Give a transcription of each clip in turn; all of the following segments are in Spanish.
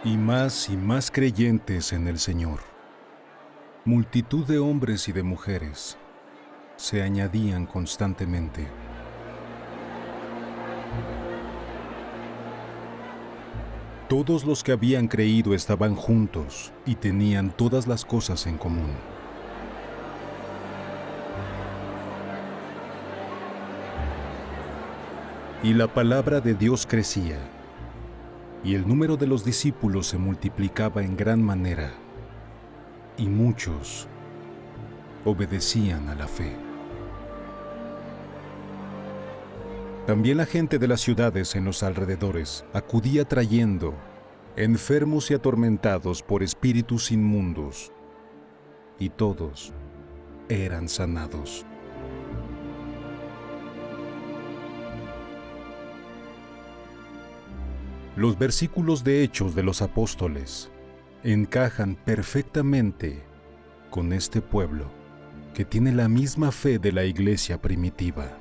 y más creyentes en el Señor. Multitud de hombres y de mujeres se añadían constantemente. Todos los que habían creído estaban juntos y tenían todas las cosas en común. Y la palabra de Dios crecía, y el número de los discípulos se multiplicaba en gran manera, y muchos obedecían a la fe. También la gente de las ciudades en los alrededores acudía trayendo enfermos y atormentados por espíritus inmundos, y todos eran sanados. Los versículos de Hechos de los Apóstoles encajan perfectamente con este pueblo que tiene la misma fe de la iglesia primitiva.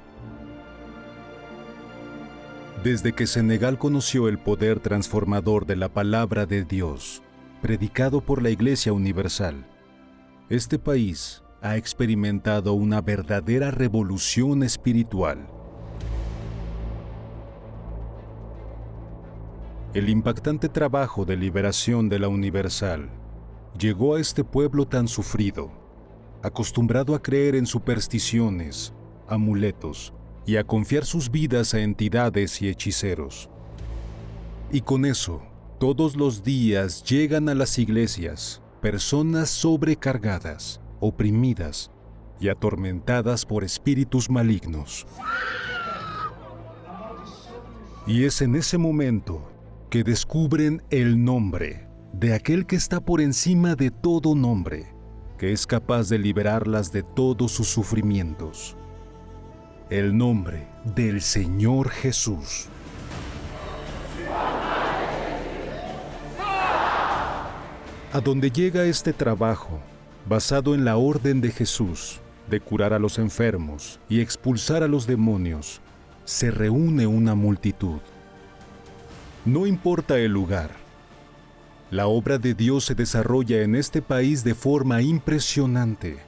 Desde que Senegal conoció el poder transformador de la palabra de Dios, predicado por la Iglesia Universal, este país ha experimentado una verdadera revolución espiritual. El impactante trabajo de liberación de la Universal llegó a este pueblo tan sufrido, acostumbrado a creer en supersticiones, amuletos y a confiar sus vidas a entidades y hechiceros. Y con eso, todos los días llegan a las iglesias personas sobrecargadas, oprimidas y atormentadas por espíritus malignos. Y es en ese momento que descubren el nombre de aquel que está por encima de todo nombre, que es capaz de liberarlas de todos sus sufrimientos. El nombre del Señor Jesús. A donde llega este trabajo, basado en la orden de Jesús de curar a los enfermos y expulsar a los demonios, se reúne una multitud. No importa el lugar, la obra de Dios se desarrolla en este país de forma impresionante.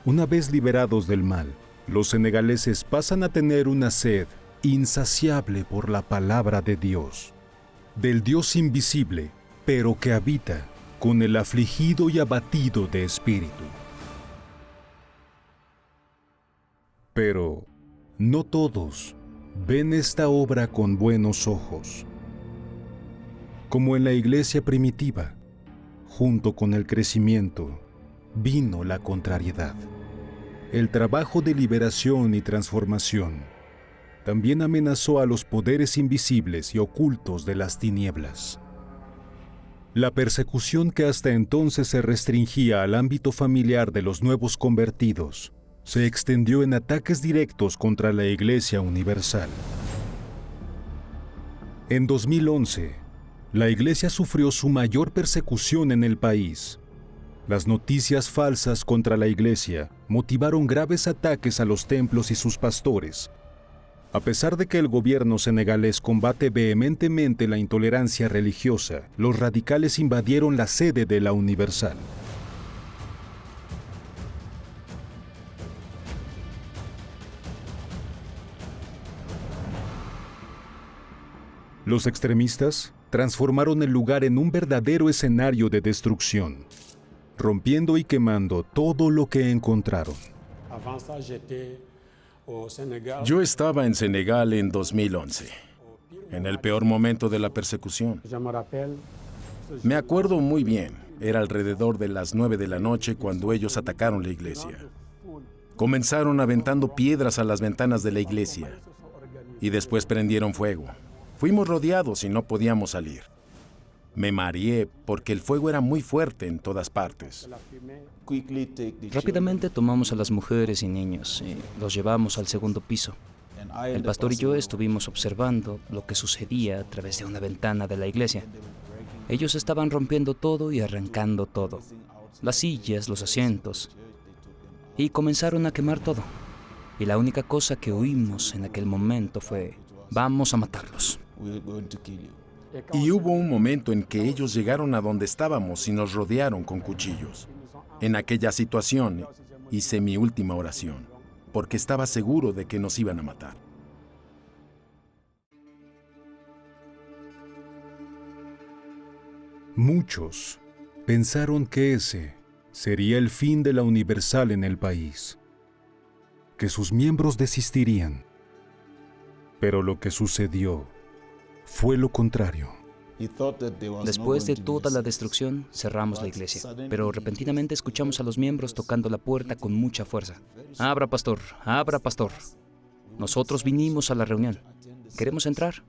Una vez liberados del mal, los senegaleses pasan a tener una sed insaciable por la palabra de Dios, del Dios invisible, pero que habita con el afligido y abatido de espíritu. Pero no todos ven esta obra con buenos ojos. Como en la iglesia primitiva, junto con el crecimiento, vino la contrariedad. El trabajo de liberación y transformación también amenazó a los poderes invisibles y ocultos de las tinieblas. La persecución que hasta entonces se restringía al ámbito familiar de los nuevos convertidos se extendió en ataques directos contra la Iglesia Universal. En 2011, la Iglesia sufrió su mayor persecución en el país. Las noticias falsas contra la Iglesia motivaron graves ataques a los templos y sus pastores. A pesar de que el gobierno senegalés combate vehementemente la intolerancia religiosa, los radicales invadieron la sede de la Universal. Los extremistas transformaron el lugar en un verdadero escenario de destrucción, rompiendo y quemando todo lo que encontraron. Yo estaba en Senegal en 2011, en el peor momento de la persecución. Me acuerdo muy bien, era alrededor de las 9 de la noche cuando ellos atacaron la iglesia. Comenzaron aventando piedras a las ventanas de la iglesia y después prendieron fuego. Fuimos rodeados y no podíamos salir. Me mareé porque el fuego era muy fuerte en todas partes. Rápidamente tomamos a las mujeres y niños y los llevamos al segundo piso. El pastor y yo estuvimos observando lo que sucedía a través de una ventana de la iglesia. Ellos estaban rompiendo todo y arrancando todo. Las sillas, los asientos. Y comenzaron a quemar todo. Y la única cosa que oímos en aquel momento fue: vamos a matarlos. Y hubo un momento en que ellos llegaron a donde estábamos y nos rodearon con cuchillos. En aquella situación hice mi última oración, porque estaba seguro de que nos iban a matar. Muchos pensaron que ese sería el fin de la Universal en el país, que sus miembros desistirían. Pero lo que sucedió fue lo contrario. Después de toda la destrucción, cerramos la iglesia, pero repentinamente escuchamos a los miembros tocando la puerta con mucha fuerza. Abra, pastor, abra, pastor. Nosotros vinimos a la reunión. ¿Queremos entrar?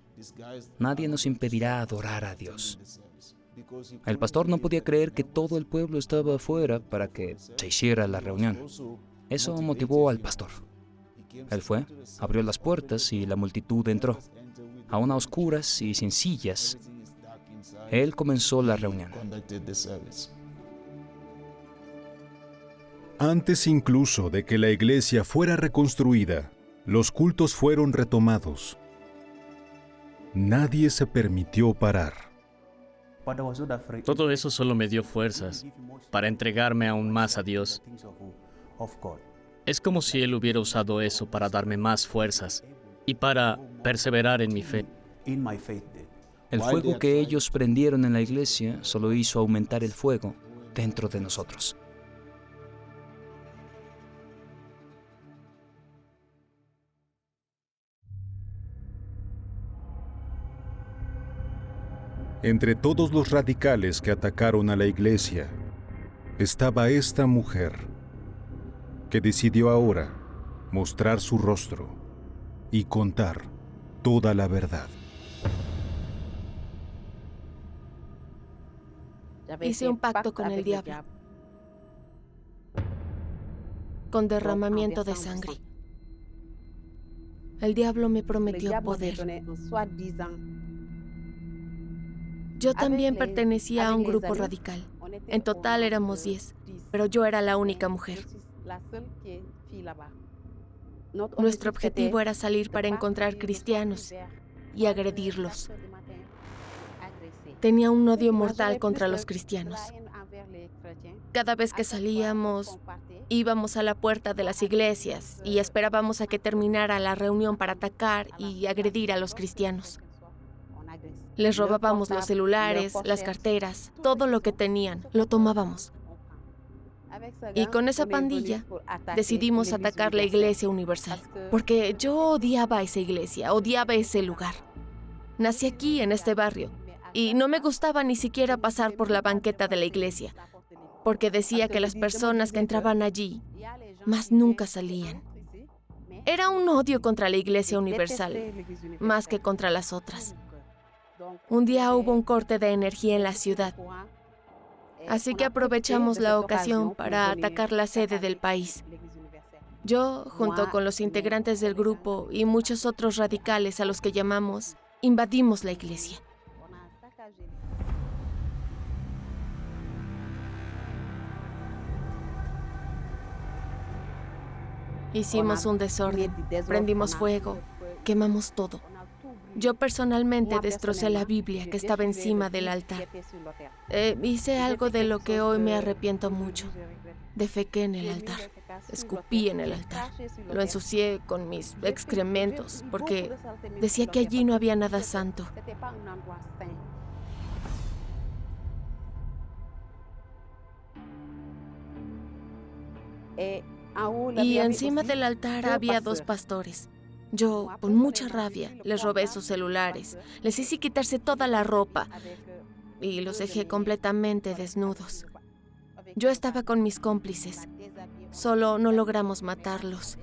Nadie nos impedirá adorar a Dios. El pastor no podía creer que todo el pueblo estaba afuera para que se hiciera la reunión. Eso motivó al pastor. Él fue, abrió las puertas y la multitud entró. Aún a oscuras y sin sillas, él comenzó la reunión. Antes incluso de que la iglesia fuera reconstruida, los cultos fueron retomados. Nadie se permitió parar. Todo eso solo me dio fuerzas para entregarme aún más a Dios. Es como si Él hubiera usado eso para darme más fuerzas y para perseverar en mi fe. El fuego que ellos prendieron en la iglesia solo hizo aumentar el fuego dentro de nosotros. Entre todos los radicales que atacaron a la iglesia, estaba esta mujer, que decidió ahora mostrar su rostro y contar toda la verdad. Hice un pacto con el diablo, con derramamiento de sangre. El diablo me prometió poder. Yo también pertenecía a un grupo radical. En total éramos 10, pero yo era la única mujer. Nuestro objetivo era salir para encontrar cristianos y agredirlos. Tenía un odio mortal contra los cristianos. Cada vez que salíamos, íbamos a la puerta de las iglesias y esperábamos a que terminara la reunión para atacar y agredir a los cristianos. Les robábamos los celulares, las carteras, todo lo que tenían, lo tomábamos. Y con esa pandilla decidimos atacar la Iglesia Universal, porque yo odiaba esa iglesia, odiaba ese lugar. Nací aquí, en este barrio, y no me gustaba ni siquiera pasar por la banqueta de la iglesia, porque decía que las personas que entraban allí más nunca salían. Era un odio contra la Iglesia Universal, más que contra las otras. Un día hubo un corte de energía en la ciudad, así que aprovechamos la ocasión para atacar la sede del país. Yo, junto con los integrantes del grupo y muchos otros radicales a los que llamamos, invadimos la iglesia. Hicimos un desorden, prendimos fuego, quemamos todo. Yo personalmente destrocé la Biblia que estaba encima del altar. Hice algo de lo que hoy me arrepiento mucho. Defequé en el altar, escupí en el altar, lo ensucié con mis excrementos porque decía que allí no había nada santo. Y encima del altar había 2 pastores. Yo, con mucha rabia, les robé sus celulares, les hice quitarse toda la ropa y los dejé completamente desnudos. Yo estaba con mis cómplices, solo no logramos matarlos,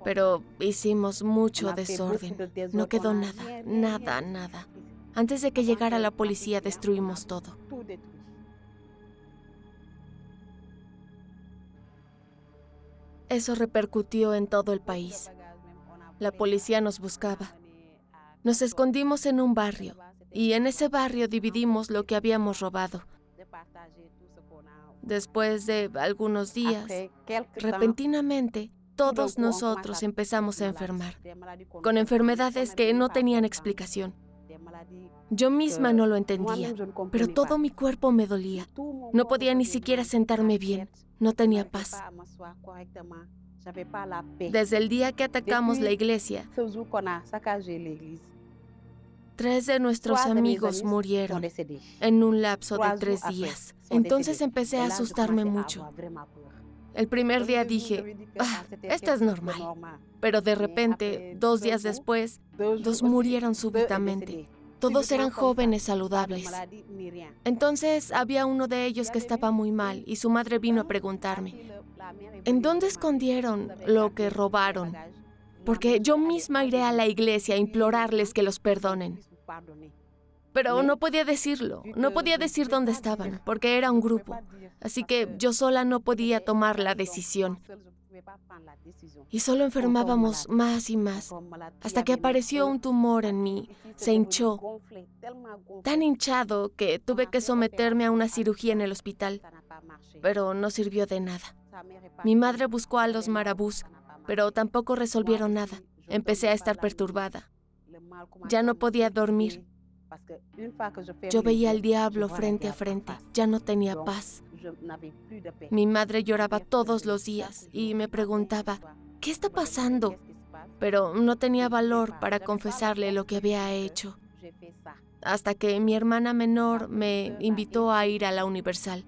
pero hicimos mucho desorden. No quedó nada. Antes de que llegara la policía, destruimos todo. Eso repercutió en todo el país. La policía nos buscaba. Nos escondimos en un barrio y en ese barrio dividimos lo que habíamos robado. Después de algunos días, repentinamente, todos nosotros empezamos a enfermar, con enfermedades que no tenían explicación. Yo misma no lo entendía, pero todo mi cuerpo me dolía. No podía ni siquiera sentarme bien, no tenía paz. Desde el día que atacamos la iglesia, 3 de nuestros amigos murieron en un lapso de 3 días. Entonces empecé a asustarme mucho. El primer día dije, esto es normal. Pero de repente, 2 días después, 2 murieron súbitamente. Todos eran jóvenes saludables. Entonces había uno de ellos que estaba muy mal y su madre vino a preguntarme, ¿en dónde escondieron lo que robaron? Porque yo misma iré a la iglesia a implorarles que los perdonen. Pero no podía decirlo, no podía decir dónde estaban, porque era un grupo. Así que yo sola no podía tomar la decisión. Y solo enfermábamos más y más, hasta que apareció un tumor en mí. Se hinchó, tan hinchado que tuve que someterme a una cirugía en el hospital, pero no sirvió de nada. Mi madre buscó a los marabús, pero tampoco resolvieron nada. Empecé a estar perturbada. Ya no podía dormir. Yo veía al diablo frente a frente. Ya no tenía paz. Mi madre lloraba todos los días y me preguntaba, ¿qué está pasando? Pero no tenía valor para confesarle lo que había hecho. Hasta que mi hermana menor me invitó a ir a la Universal.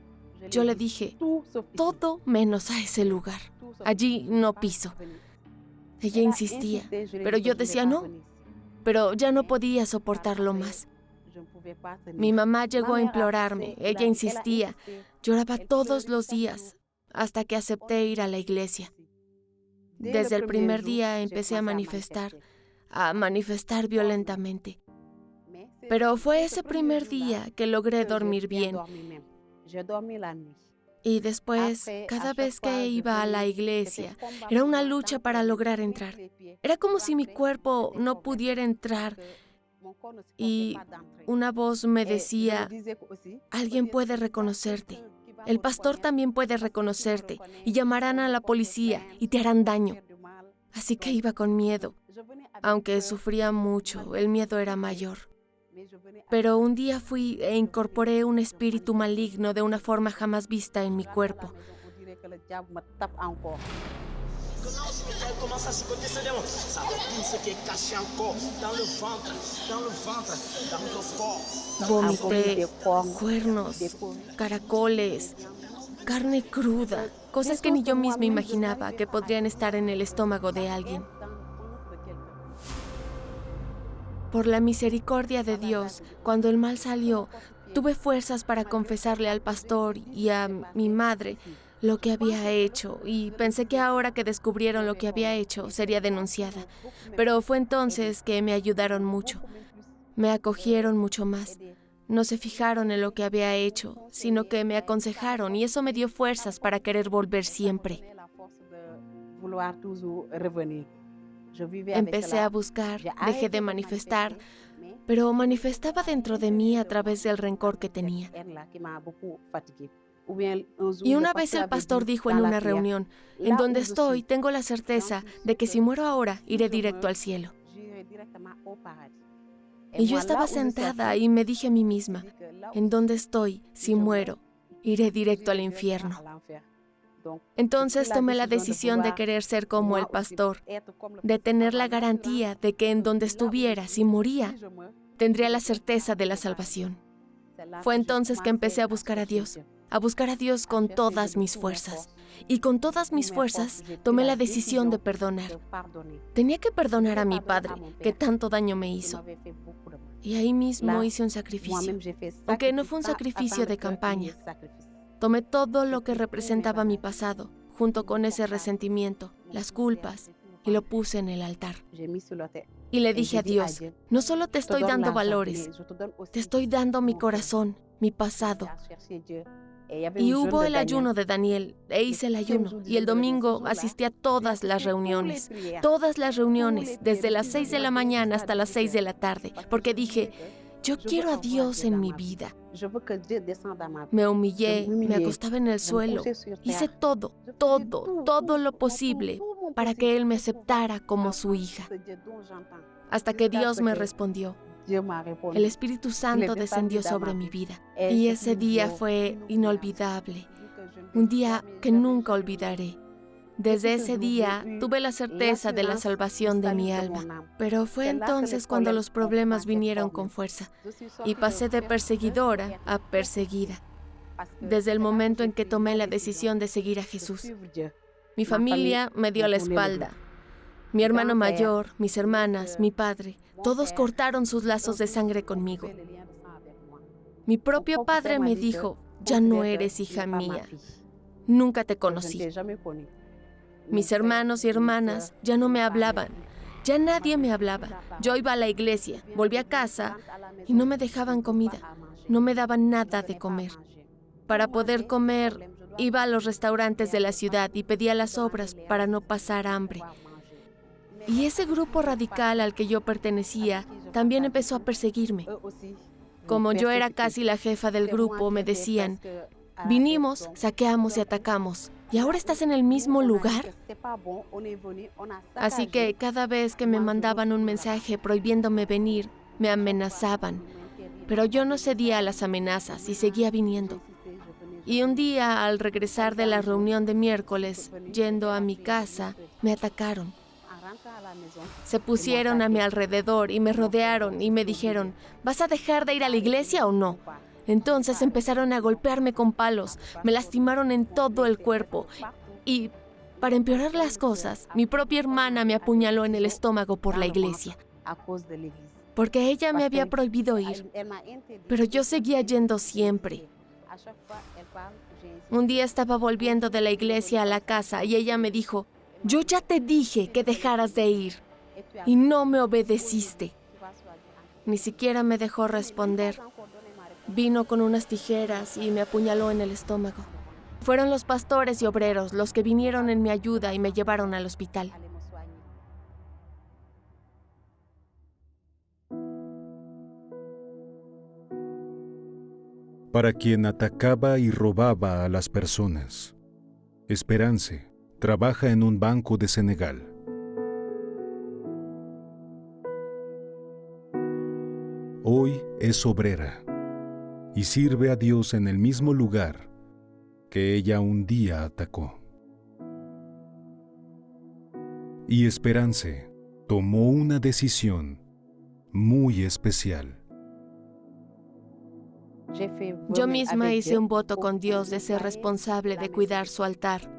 Yo le dije, todo menos a ese lugar. Allí no piso. Ella insistía, pero yo decía no. Pero ya no podía soportarlo más. Mi mamá llegó a implorarme, ella insistía, lloraba todos los días, hasta que acepté ir a la iglesia. Desde el primer día empecé a manifestar violentamente. Pero fue ese primer día que logré dormir bien. Y después, cada vez que iba a la iglesia, era una lucha para lograr entrar. Era como si mi cuerpo no pudiera entrar. Y una voz me decía, alguien puede reconocerte. El pastor también puede reconocerte y llamarán a la policía y te harán daño. Así que iba con miedo. Aunque sufría mucho, el miedo era mayor. Pero un día fui e incorporé un espíritu maligno de una forma jamás vista en mi cuerpo. Vomité cuernos, caracoles, carne cruda, cosas que ni yo misma imaginaba que podrían estar en el estómago de alguien. Por la misericordia de Dios, cuando el mal salió, tuve fuerzas para confesarle al pastor y a mi madre lo que había hecho, y pensé que ahora que descubrieron lo que había hecho, sería denunciada. Pero fue entonces que me ayudaron mucho. Me acogieron mucho más. No se fijaron en lo que había hecho, sino que me aconsejaron, y eso me dio fuerzas para querer volver siempre. Empecé a buscar, dejé de manifestar, pero manifestaba dentro de mí a través del rencor que tenía. Y una vez el pastor dijo en una reunión, en donde estoy, tengo la certeza de que si muero ahora, iré directo al cielo. Y yo estaba sentada y me dije a mí misma, en donde estoy, si muero, iré directo al infierno. Entonces tomé la decisión de querer ser como el pastor, de tener la garantía de que en donde estuviera, si moría, tendría la certeza de la salvación. Fue entonces que empecé a buscar a Dios con todas mis fuerzas. Y con todas mis fuerzas tomé la decisión de perdonar. Tenía que perdonar a mi padre, que tanto daño me hizo. Y ahí mismo hice un sacrificio, aunque no fue un sacrificio de campaña. Tomé todo lo que representaba mi pasado, junto con ese resentimiento, las culpas, y lo puse en el altar. Y le dije a Dios, no solo te estoy dando valores, te estoy dando mi corazón, mi pasado. Y hubo el ayuno de Daniel, e hice el ayuno, y el domingo asistí a todas las reuniones, desde las 6 de la mañana hasta las 6 de la tarde, porque dije, yo quiero a Dios en mi vida. Me humillé, me acostaba en el suelo, hice todo lo posible para que Él me aceptara como su hija. Hasta que Dios me respondió, El Espíritu Santo descendió sobre mi vida y ese día fue inolvidable, un día que nunca olvidaré. Desde ese día tuve la certeza de la salvación de mi alma, pero fue entonces cuando los problemas vinieron con fuerza y pasé de perseguidora a perseguida. Desde el momento en que tomé la decisión de seguir a Jesús, mi familia me dio la espalda. Mi hermano mayor, mis hermanas, mi padre, todos cortaron sus lazos de sangre conmigo. Mi propio padre me dijo, ya no eres hija mía, nunca te conocí. Mis hermanos y hermanas ya no me hablaban, ya nadie me hablaba. Yo iba a la iglesia, volví a casa y no me dejaban comida, no me daban nada de comer. Para poder comer, iba a los restaurantes de la ciudad y pedía las obras para no pasar hambre. Y ese grupo radical al que yo pertenecía también empezó a perseguirme. Como yo era casi la jefa del grupo, me decían, vinimos, saqueamos y atacamos. ¿Y ahora estás en el mismo lugar? Así que cada vez que me mandaban un mensaje prohibiéndome venir, me amenazaban. Pero yo no cedía a las amenazas y seguía viniendo. Y un día, al regresar de la reunión de miércoles, yendo a mi casa, me atacaron. Se pusieron a mi alrededor y me rodearon y me dijeron, ¿vas a dejar de ir a la iglesia o no? Entonces empezaron a golpearme con palos, me lastimaron en todo el cuerpo y, para empeorar las cosas, mi propia hermana me apuñaló en el estómago por la iglesia, porque ella me había prohibido ir, pero yo seguía yendo siempre. Un día estaba volviendo de la iglesia a la casa y ella me dijo, yo ya te dije que dejaras de ir y no me obedeciste. Ni siquiera me dejó responder. Vino con unas tijeras y me apuñaló en el estómago. Fueron los pastores y obreros los que vinieron en mi ayuda y me llevaron al hospital. Para quien atacaba y robaba a las personas, Esperance trabaja en un banco de Senegal. Hoy es obrera y sirve a Dios en el mismo lugar que ella un día atacó. Y Esperance tomó una decisión muy especial. Yo misma hice un voto con Dios de ser responsable de cuidar su altar.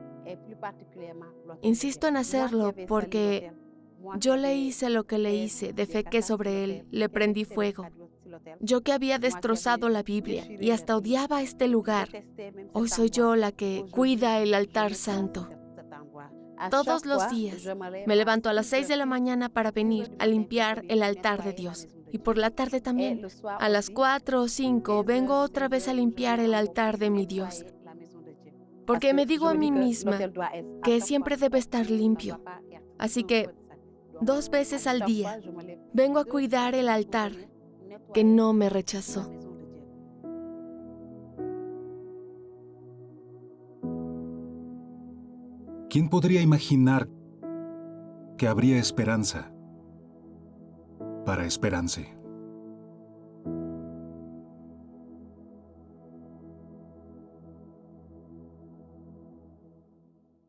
Insisto en hacerlo porque yo le hice lo que le hice, defequé sobre él, le prendí fuego. Yo que había destrozado la Biblia y hasta odiaba este lugar, hoy soy yo la que cuida el altar santo. Todos los días me levanto a las 6 de la mañana para venir a limpiar el altar de Dios. Y por la tarde también, a las 4 o 5, vengo otra vez a limpiar el altar de mi Dios. Porque me digo a mí misma que siempre debe estar limpio. Así que 2 veces al día vengo a cuidar el altar que no me rechazó. ¿Quién podría imaginar que habría esperanza para Esperance?